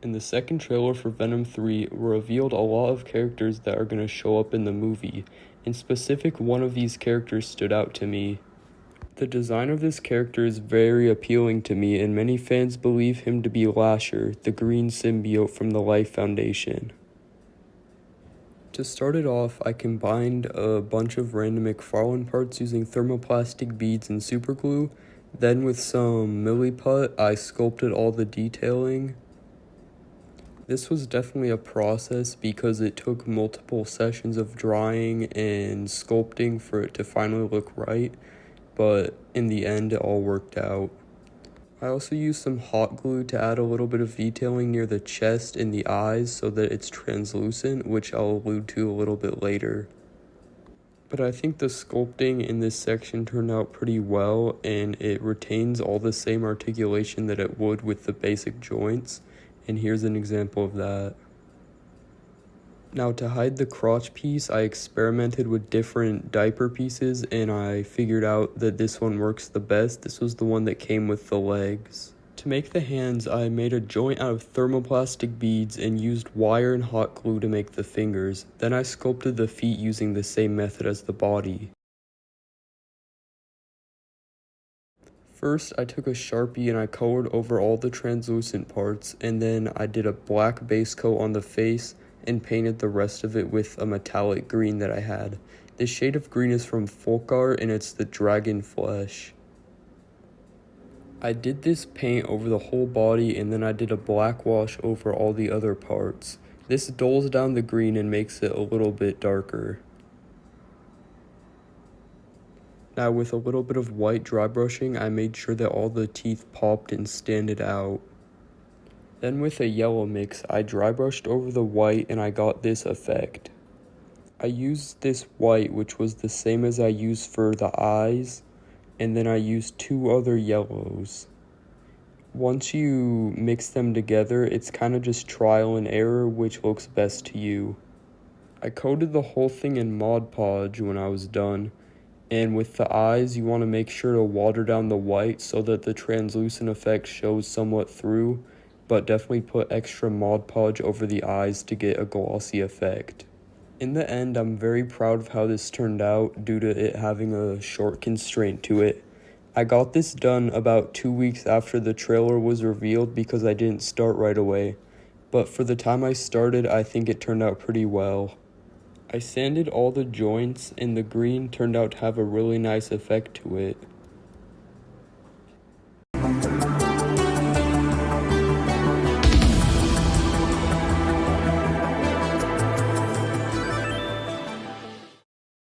In the second trailer for Venom 3, revealed a lot of characters that are going to show up in the movie. In specific, one of these characters stood out to me. The design of this character is very appealing to me, and many fans believe him to be Lasher, the green symbiote from the Life Foundation. To start it off, I combined a bunch of random Mcfarlane parts using thermoplastic beads and superglue. Then with some miliput, I sculpted all the detailing. This was definitely a process because it took multiple sessions of drying and sculpting for it to finally look right, but in the end it all worked out. I also used some hot glue to add a little bit of detailing near the chest and the eyes so that it's translucent, which I'll allude to a little bit later. But I think the sculpting in this section turned out pretty well, and it retains all the same articulation that it would with the basic joints, and here's an example of that. Now to hide the crotch piece, I experimented with different diaper pieces, and I figured out that this one works the best. This was the one that came with the legs. To make the hands, I made a joint out of thermoplastic beads and used wire and hot glue to make the fingers. Then I sculpted the feet using the same method as the body. First, I took a Sharpie and I colored over all the translucent parts, and then I did a black base coat on the face and painted the rest of it with a metallic green that I had. This shade of green is from Folkart, and it's the dragon flesh. I did this paint over the whole body, and then I did a black wash over all the other parts. This dulls down the green and makes it a little bit darker. Now with a little bit of white dry brushing, I made sure that all the teeth popped and standed out. Then with a yellow mix, I dry brushed over the white and I got this effect. I used this white, which was the same as I used for the eyes, and then I used two other yellows. Once you mix them together, it's kind of just trial and error which looks best to you. I coated the whole thing in Mod Podge when I was done. And with the eyes, you want to make sure to water down the white so that the translucent effect shows somewhat through, but definitely put extra Mod Podge over the eyes to get a glossy effect. In the end, I'm very proud of how this turned out due to it having a short constraint to it. I got this done about 2 weeks after the trailer was revealed because I didn't start right away, but for the time I started, I think it turned out pretty well. I sanded all the joints, and the green turned out to have a really nice effect to it.